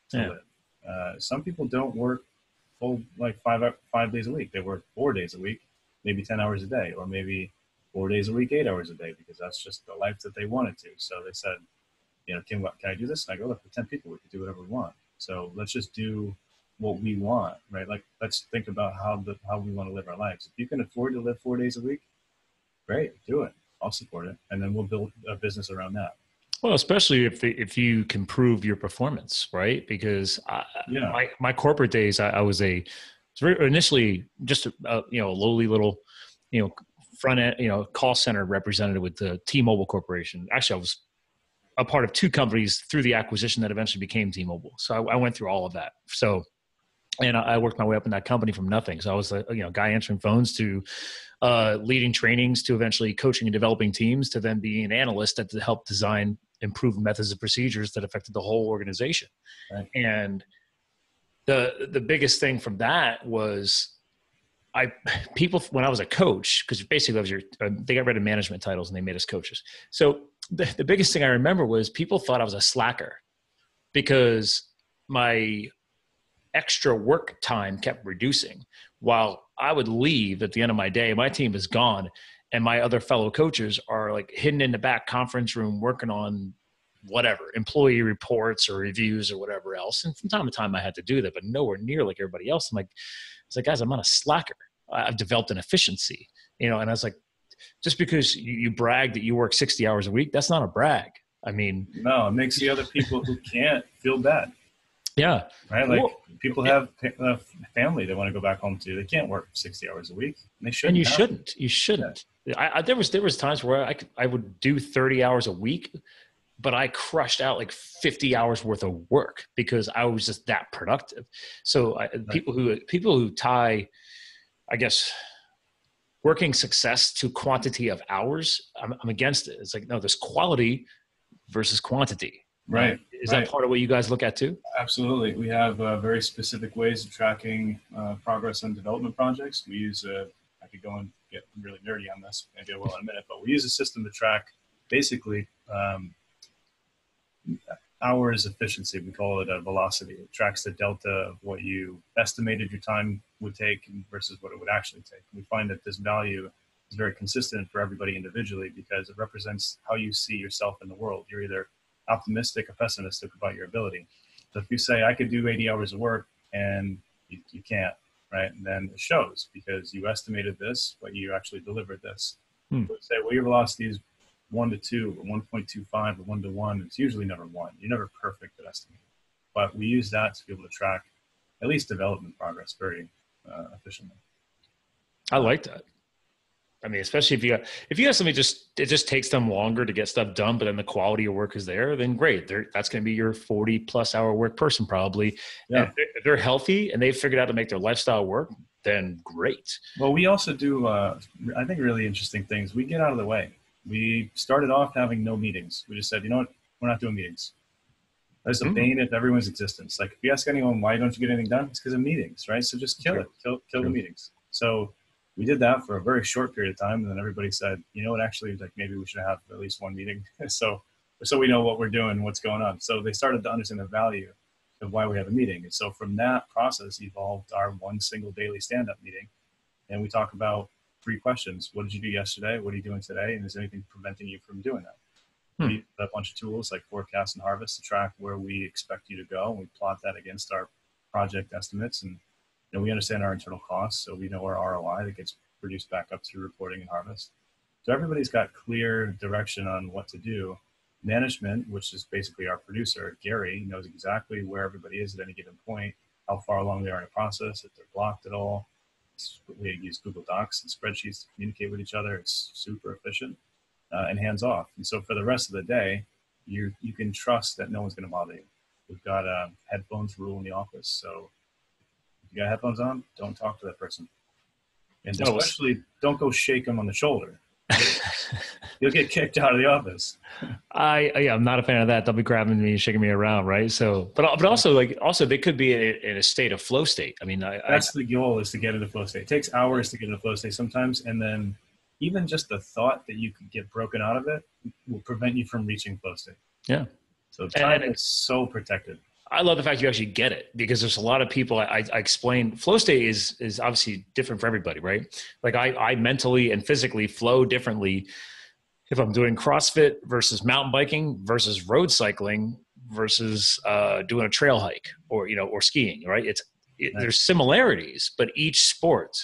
to live. Some people don't work full, like 5 days a week. They work 4 days a week, maybe 10 hours a day, or maybe 4 days a week, 8 hours a day, because that's just the life that they wanted to. So they said, can I do this? And I go, look, for 10 people, we can do whatever we want. So let's just do what we want, right? Like, let's think about how we want to live our lives. If you can afford to live 4 days a week, great, do it. I'll support it. And then we'll build a business around that.
Well, especially if you can prove your performance, right? Because my corporate days, I was initially just a lowly little, front end, call center representative with the T-Mobile Corporation. Actually, I was a part of two companies through the acquisition that eventually became T-Mobile. So I went through all of that. So, and I worked my way up in that company from nothing. So I was a guy answering phones to leading trainings to eventually coaching and developing teams to then being an analyst that helped design improved methods and procedures that affected the whole organization. Right. And the biggest thing from that was people, when I was a coach, because basically they got rid of management titles and they made us coaches. So the biggest thing I remember was people thought I was a slacker because my extra work time kept reducing while I would leave at the end of my day. My team is gone and my other fellow coaches are like hidden in the back conference room working on whatever, employee reports or reviews or whatever else. And from time to time I had to do that, but nowhere near like everybody else. It's like, guys, I'm not a slacker. I've developed an efficiency, and I was like, just because you brag that you work 60 hours a week, that's not a brag. I mean,
no, it makes the other people who can't feel bad.
Yeah.
Right. Like people have family they want to go back home to. They can't work 60 hours a week. And they shouldn't.
And you shouldn't. Yeah. There was times where I would do 30 hours a week, but I crushed out like 50 hours worth of work because I was just that productive. So people who tie, I guess, working success to quantity of hours, I'm against it. It's like, no, there's quality versus quantity.
Right.
Is that part of what you guys look at too?
Absolutely. We have very specific ways of tracking progress on development projects. We use I could go and get really nerdy on this, maybe I will in a minute, but we use a system to track basically hours efficiency. We call it a velocity. It tracks the delta of what you estimated your time would take versus what it would actually take. We find that this value is very consistent for everybody individually because it represents how you see yourself in the world. You're either optimistic or pessimistic about your ability. So if you say, I could do 80 hours of work and you can't, right? And then it shows because you estimated this, but you actually delivered this. But say, well, your velocity is 1 to 2 or 1.25 or 1 to 1. It's usually never 1. You're never perfect at estimating. But we use that to be able to track at least development progress very efficiently.
I like that. I mean, especially if you have somebody it just takes them longer to get stuff done, but then the quality of work is there, then great. That's going to be your 40+ hour work person probably. Yeah. If they're healthy and they've figured out to make their lifestyle work, then great.
Well, we also do, I think, really interesting things. We get out of the way. We started off having no meetings. We just said, you know what, we're not doing meetings. That's the bane of everyone's existence. Like if you ask anyone, why don't you get anything done? It's because of meetings, right? So just kill it, kill the meetings. So we did that for a very short period of time. And then everybody said, you know what, actually, like maybe we should have at least one meeting. so we know what we're doing, what's going on. So they started to understand the value of why we have a meeting. And so from that process evolved our one single daily stand-up meeting. And we talk about 3 questions. What did you do yesterday? What are you doing today? And is anything preventing you from doing that? We use a bunch of tools like forecast and harvest to track where we expect you to go. And we plot that against our project estimates. And we understand our internal costs, so we know our ROI that gets produced back up through reporting and harvest. So everybody's got clear direction on what to do. Management, which is basically our producer, Gary, knows exactly where everybody is at any given point, how far along they are in the process, if they're blocked at all. We use Google Docs and spreadsheets to communicate with each other. It's super efficient and hands off. And so for the rest of the day, you can trust that no one's going to bother you. We've got a headphones rule in the office, so if you got headphones on, don't talk to that person. And especially don't go shake them on the shoulder. You'll get kicked out of the office.
I'm not a fan of that. They'll be grabbing me and shaking me around, right? So, but also they could be in a state of flow state. I mean,
that's the goal, is to get into flow state. It takes hours to get into flow state sometimes, and then even just the thought that you could get broken out of it will prevent you from reaching flow state.
Yeah.
So time is so protected.
I love the fact you actually get it, because there's a lot of people I explain flow state is obviously different for everybody, right? Like I mentally and physically flow differently if I'm doing CrossFit versus mountain biking versus road cycling versus doing a trail hike or skiing, right? There's similarities, but each sport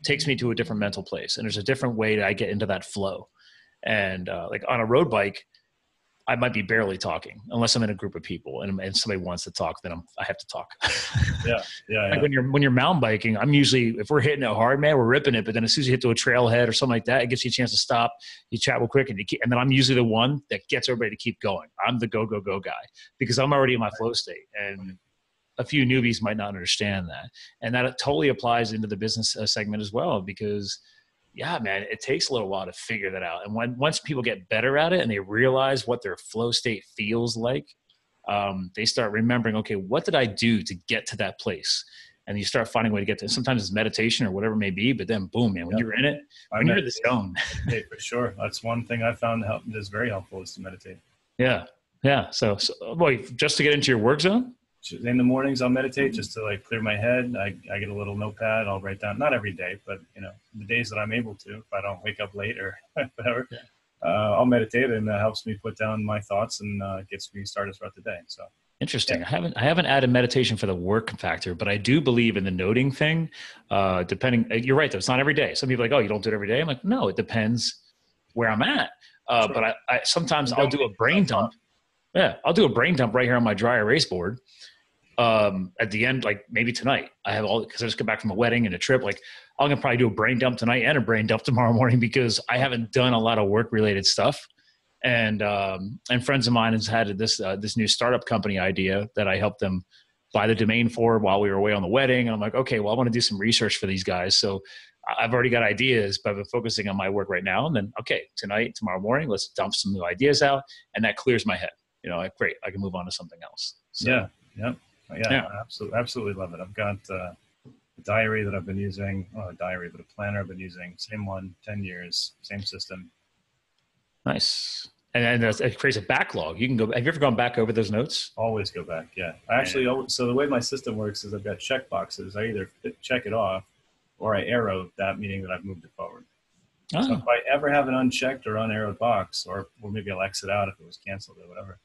takes me to a different mental place, and there's a different way that I get into that flow. And like on a road bike, I might be barely talking unless I'm in a group of people and somebody wants to talk, then I have to talk.
Yeah.
Like when you're mountain biking, I'm usually, if we're hitting it hard, man, we're ripping it. But then as soon as you hit to a trailhead or something like that, it gives you a chance to stop. You chat real quick, and then I'm usually the one that gets everybody to keep going. I'm the go guy because I'm already in my flow state, and a few newbies might not understand that. And that totally applies into the business segment as well, because yeah, man, it takes a little while to figure that out. And once people get better at it and they realize what their flow state feels like, they start remembering, okay, what did I do to get to that place? And you start finding a way to get to it. Sometimes it's meditation or whatever it may be, but then boom, man, when you're in it, when you're in the zone.
Hey, for sure. That's one thing I found that's very helpful, is to meditate.
Yeah. So boy, just to get into your work zone?
In the mornings, I'll meditate just to clear my head. I get a little notepad. I'll write down, not every day, but the days that I'm able to, if I don't wake up late or whatever, I'll meditate, and that helps me put down my thoughts and gets me started throughout the day. So
interesting. Yeah. I haven't added meditation for the work factor, but I do believe in the noting thing. Depending, you're right though. It's not every day. Some people are like, oh, you don't do it every day. I'm like, no, it depends where I'm at. Sure. But I sometimes I'll do a brain dump. Yeah, I'll do a brain dump right here on my dry erase board. at the end, like maybe tonight, I have all, because I just got back from a wedding and a trip. Like I'm gonna probably do a brain dump tonight and a brain dump tomorrow morning because I haven't done a lot of work related stuff. And friends of mine has had this new startup company idea that I helped them buy the domain for while we were away on the wedding. And I'm like, okay, well, I want to do some research for these guys. So I've already got ideas, but I've been focusing on my work right now. And then, okay, tonight, tomorrow morning, let's dump some new ideas out. And that clears my head. You know, like, great, I can move on to something else. So,
yeah. I absolutely love it. I've got a diary that I've been using, not a diary, but a planner I've been using. Same one, 10 years, same system.
Nice. And it creates a backlog. You can go. Have you ever gone back over those notes?
Always go back. Yeah. So the way my system works is I've got check boxes. I either check it off or I arrow that, meaning that I've moved it forward. Oh. So if I ever have an unchecked or unarrowed box, or maybe I'll exit out if it was canceled or whatever,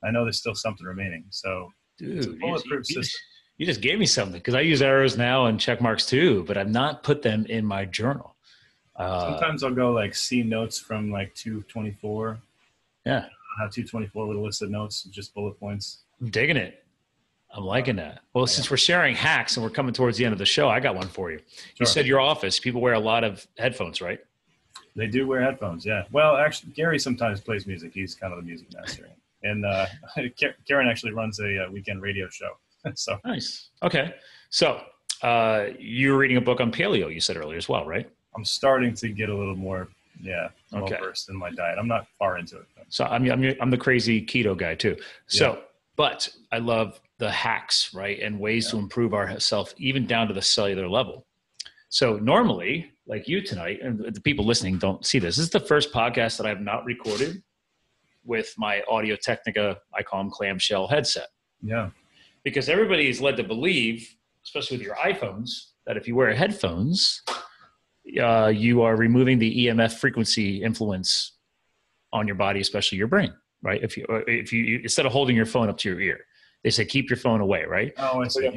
I know there's still something remaining. So it's a bulletproof system.
You just gave me something, because I use arrows now and check marks too, but I've not put them in my journal.
Sometimes I'll go like see notes from like 224.
Yeah.
I have 224 with a list of notes, just bullet points.
I'm digging it. I'm liking that. Well, since we're sharing hacks and we're coming towards the end of the show, I got one for you. Sure. You said your office, people wear a lot of headphones, right?
They do wear headphones, yeah. Well, actually, Gary sometimes plays music. He's kind of the music master. And Karen actually runs a weekend radio show. So
nice. Okay. So you were reading a book on paleo, you said earlier as well, right?
I'm starting to get a little more, well versed in my diet. I'm not far into it, though.
So I'm the crazy keto guy too. So, but I love the hacks, right? And ways to improve ourselves, even down to the cellular level. So normally, like you tonight, and the people listening don't see this. This is the first podcast that I have not recorded with my Audio-Technica, I call them clamshell headset.
Yeah.
Because everybody is led to believe, especially with your iPhones, that if you wear headphones, you are removing the EMF frequency influence on your body, especially your brain, right? If you instead of holding your phone up to your ear, they say keep your phone away, right?
Oh, I see.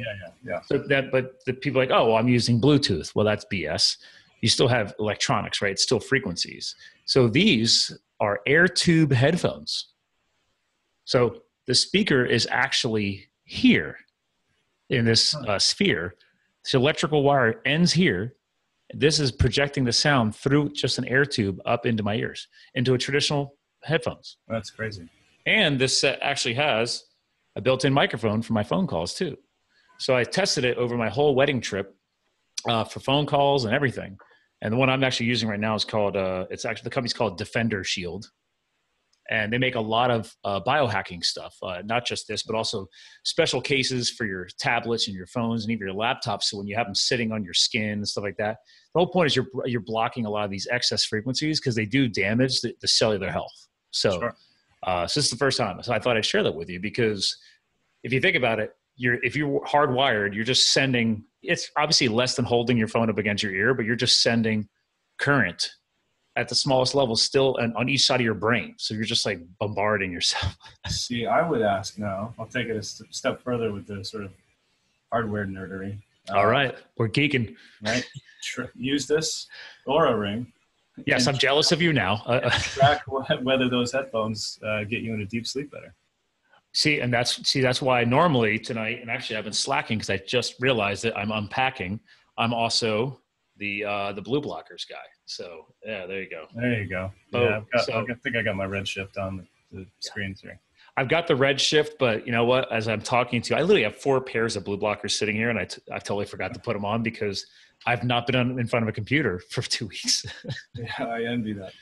Yeah.
So but the people are like, oh, well, I'm using Bluetooth. Well, that's BS. You still have electronics, right? It's still frequencies. So these are air tube headphones. So the speaker is actually here in this sphere. This electrical wire ends here. This is projecting the sound through just an air tube up into my ears, into a traditional headphones.
That's crazy. And
this set actually has a built-in microphone for my phone calls too. So I tested it over my whole wedding trip for phone calls and everything. And the one I'm actually using right now is called, the company's called Defender Shield. And they make a lot of biohacking stuff, not just this, but also special cases for your tablets and your phones and even your laptops. So when you have them sitting on your skin and stuff like that, the whole point is you're blocking a lot of these excess frequencies because they do damage the cellular health. So,
sure.
So this is the first time. So I thought I'd share that with you because if you think about it, if you're hardwired, you're just sending, it's obviously less than holding your phone up against your ear, but you're just sending current at the smallest level still and on each side of your brain. So you're just like bombarding yourself.
See, I would ask now, I'll take it a step further with the sort of hardware nerdery.
All right. We're geeking.
Right. Use this Aura Ring.
Yes. I'm jealous of you now.
Track whether those headphones get you into deep sleep better.
That's why normally tonight, and actually I've been slacking because I just realized that I'm unpacking. I'm also the blue blockers guy. So yeah, there you go.
There you go. Yeah, I think I got my red shift on the screens here.
I've got the red shift, but you know what? As I'm talking to you, I literally have 4 pairs of blue blockers sitting here, and I totally forgot to put them on because I've not been in front of a computer for 2 weeks.
Yeah, I envy that.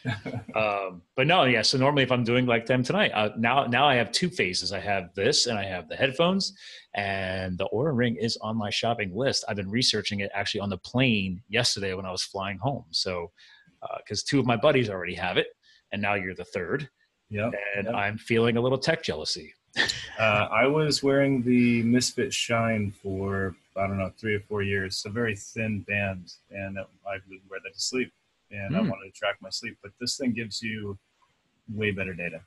But no, yeah. So normally if I'm doing like them tonight, now I have 2 phases. I have this and I have the headphones, and the Aura Ring is on my shopping list. I've been researching it actually on the plane yesterday when I was flying home. So, because 2 of my buddies already have it, and now you're the 3rd.
Yeah.
And I'm feeling a little tech jealousy.
I was wearing the Misfit Shine for, 3 or 4 years. It's a very thin band, and I would wear that to sleep. And I wanted to track my sleep. But this thing gives you way better data.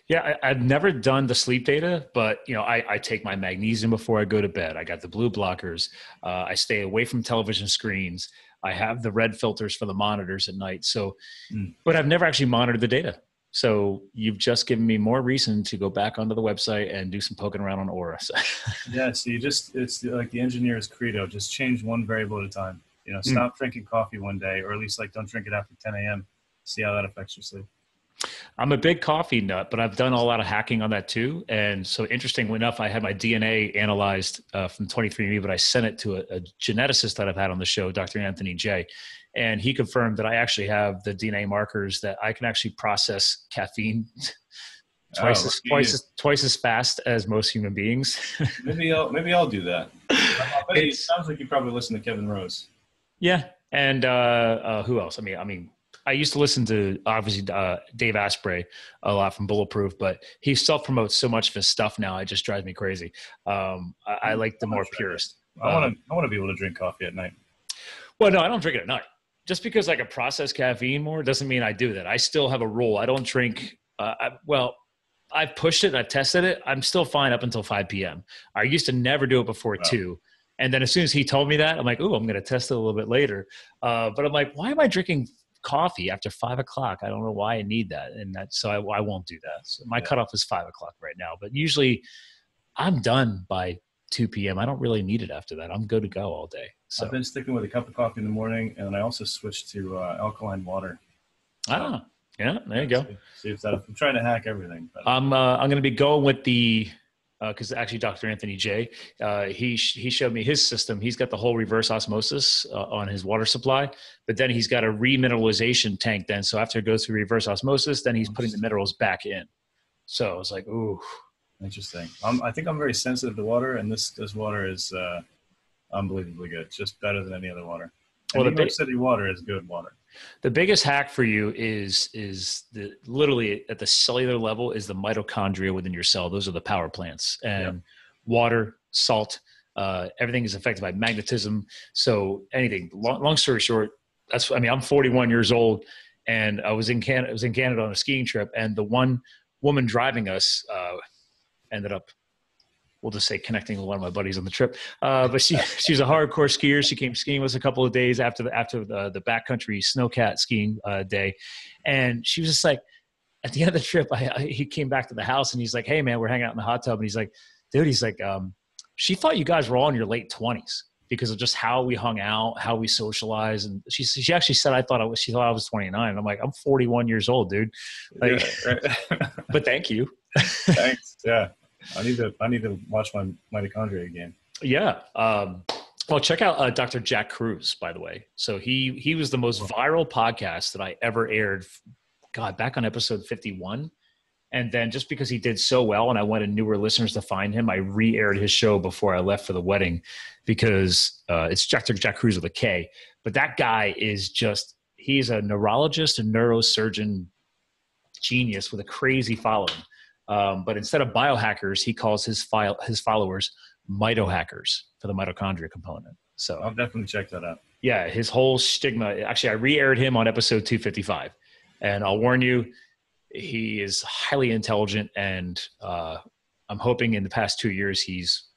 Yeah, I've never done the sleep data, but I take my magnesium before I go to bed. I got the blue blockers. I stay away from television screens. I have the red filters for the monitors at night. So, but I've never actually monitored the data. So you've just given me more reason to go back onto the website and do some poking around on Aura.
Yeah, so it's like the engineer's credo, just change one variable at a time. Stop drinking coffee one day, or at least like don't drink it after 10 a.m. See how that affects your sleep.
I'm a big coffee nut, but I've done a lot of hacking on that too. And so interestingly enough, I had my DNA analyzed from 23andMe, but I sent it to a geneticist that I've had on the show, Dr. Anthony J. And he confirmed that I actually have the DNA markers that I can actually process caffeine twice as fast as most human beings.
maybe I'll do that. It sounds like you probably listen to Kevin Rose.
Yeah. And who else? I mean, I used to listen to obviously Dave Asprey a lot from Bulletproof, but he self-promotes so much of his stuff now. It just drives me crazy. I like the more purist.
I want to be able to drink coffee at night.
Well, no, I don't drink it at night. Just because I can process caffeine more doesn't mean I do that. I still have a rule. I don't drink. I've pushed it. I've tested it. I'm still fine up until 5 p.m. I used to never do it before 2. And then as soon as he told me that, I'm like, ooh, I'm going to test it a little bit later. But I'm like, why am I drinking coffee after 5 o'clock? I don't know why I need that. And so I won't do that. So my cutoff is 5 o'clock right now, but usually I'm done by 2 p.m. I don't really need it after that. I'm good to go all day. So
I've been sticking with a cup of coffee in the morning, and I also switched to alkaline water.
Yeah, there you go.
See if that, I'm trying to hack everything. But.
I'm going to be going with the, because actually Dr. Anthony J, he showed me his system. He's got the whole reverse osmosis on his water supply, but then he's got a remineralization tank then. So after it goes through reverse osmosis, then he's putting the minerals back in. So I was like, ooh.
Interesting. I think I'm very sensitive to water, and this water is unbelievably good. It's just better than any other water. And New York City water is good water.
The biggest hack for you is literally at the cellular level is the mitochondria within your cell. Those are the power plants, and water, salt, everything is affected by magnetism. So anything, long story short, I'm 41 years old, and I was in Canada on a skiing trip, and the one woman driving us ended up, we'll just say, connecting with one of my buddies on the trip. But she's a hardcore skier. She came skiing with us a couple of days after the backcountry snowcat skiing day. And she was just like, at the end of the trip, he came back to the house and he's like, hey man, we're hanging out in the hot tub. And he's like, dude, she thought you guys were all in your late 20s because of just how we hung out, how we socialized. And she actually said, she thought I was 29. And I'm like, I'm 41 years old, dude. Like, but thank you.
Thanks. Yeah. I need to watch my mitochondria again.
Yeah. Well, check out Dr. Jack Cruz, by the way. So he was the most viral podcast that I ever aired. God, back on episode 51. And then just because he did so well and I wanted newer listeners to find him, I re-aired his show before I left for the wedding because it's Dr. Jack Cruz with a K. But that guy is he's a neurologist and neurosurgeon genius with a crazy following. But instead of biohackers, he calls his followers mitohackers for the mitochondria component. So
I'll definitely check that out.
Yeah, his whole stigma. Actually, I re-aired him on episode 255, and I'll warn you, he is highly intelligent, and I'm hoping in the past 2 years he's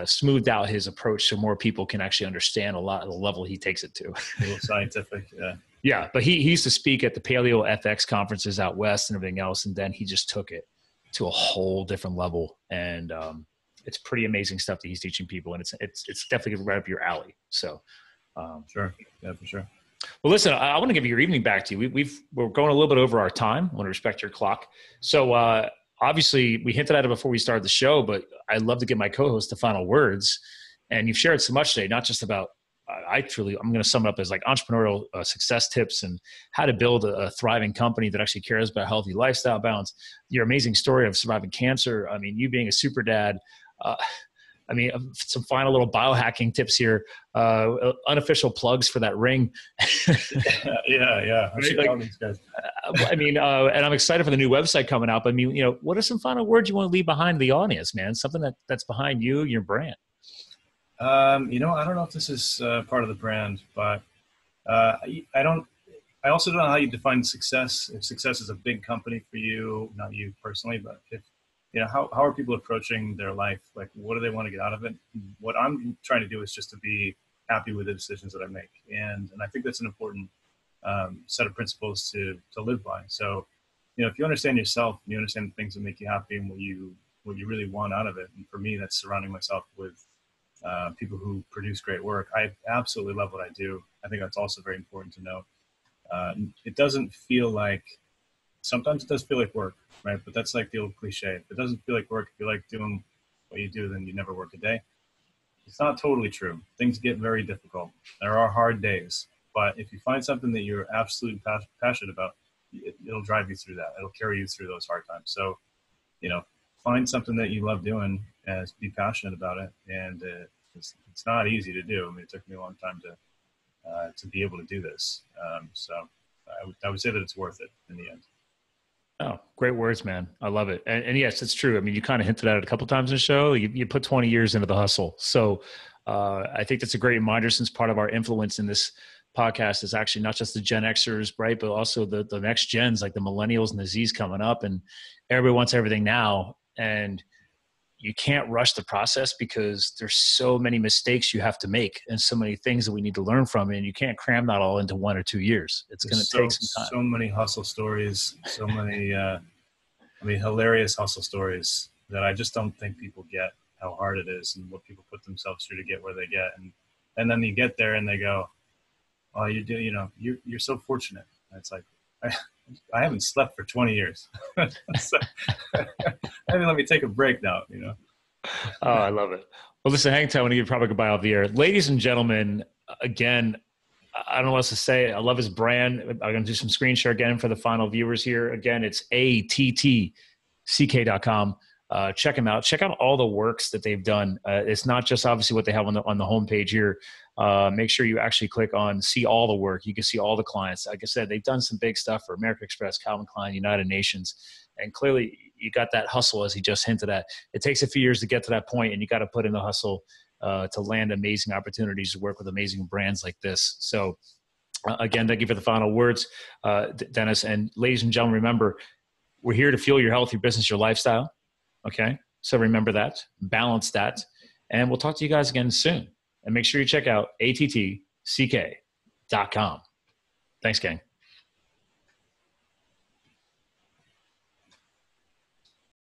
smoothed out his approach so more people can actually understand a lot of the level he takes it to.
A little scientific, yeah.
Yeah, but he used to speak at the Paleo FX conferences out west and everything else, and then he just took it to a whole different level. And it's pretty amazing stuff that he's teaching people, and it's definitely right up your alley. So,
sure, yeah, for sure.
Well, listen, I want to give your evening back to you. We're going a little bit over our time. I want to respect your clock. So obviously, we hinted at it before we started the show, but I'd love to give my co-host the final words. And you've shared so much today, not just about I'm going to sum it up as like entrepreneurial success tips and how to build a thriving company that actually cares about healthy lifestyle balance. Your amazing story of surviving cancer. I mean, you being a super dad. Some final little biohacking tips here. Unofficial plugs for that ring.
Yeah. I should call these guys.
And I'm excited for the new website coming out. But what are some final words you want to leave behind the audience, man? Something that's behind you, your brand.
I don't know if this is part of the brand, but I also don't know how you define success. If success is a big company for you, not you personally, but if how are people approaching their life? Like, what do they want to get out of it? What I'm trying to do is just to be happy with the decisions that I make, and I think that's an important set of principles to live by. So if you understand yourself and you understand the things that make you happy and what you really want out of it. And for me, that's surrounding myself with people who produce great work. I absolutely love what I do. I think that's also very important to know. It doesn't feel like, sometimes it does feel like work, right? But that's like the old cliche. If it doesn't feel like work, if you like doing what you do, then you never work a day. It's not totally true. Things get very difficult. There are hard days. But if you find something that you're absolutely passionate about, it'll drive you through that. It'll carry you through those hard times. So, find something that you love doing and be passionate about it. And it's not easy to do. I mean, it took me a long time to be able to do this. So I would say that it's worth it in the end.
Oh, great words, man. I love it. And yes, it's true. I mean, you kind of hinted at it a couple of times in the show. You put 20 years into the hustle. So I think that's a great reminder, since part of our influence in this podcast is actually not just the Gen Xers, right? But also the next gens, like the millennials and the Z's coming up, and everybody wants everything now. And you can't rush the process because there's so many mistakes you have to make and so many things that we need to learn from. And you can't cram that all into 1 or 2 years. It's going to take some time.
So many hustle stories, so many, hilarious hustle stories that I just don't think people get how hard it is and what people put themselves through to get where they get. And then you get there and they go, oh, you're so fortunate. And it's like, I haven't slept for 20 years. So, let me take a break now,
Oh, I love it. Well, listen, hang tight. I want to give probably goodbye off the air. Ladies and gentlemen, again, I don't know what else to say. I love his brand. I'm going to do some screen share again for the final viewers here. Again, it's ATTCK.com. Check them out. Check out all the works that they've done. It's not just obviously what they have on the homepage here. Make sure you actually click on see all the work. You can see all the clients. Like I said, they've done some big stuff for American Express, Calvin Klein, United Nations, and clearly you got that hustle, as he just hinted at. It takes a few years to get to that point, and you got to put in the hustle to land amazing opportunities to work with amazing brands like this. So again, thank you for the final words, Dennis. And ladies and gentlemen, remember, we're here to fuel your health, your business, your lifestyle. Okay. So remember that, balance that, and we'll talk to you guys again soon. And make sure you check out ATTCK.com. Thanks, gang.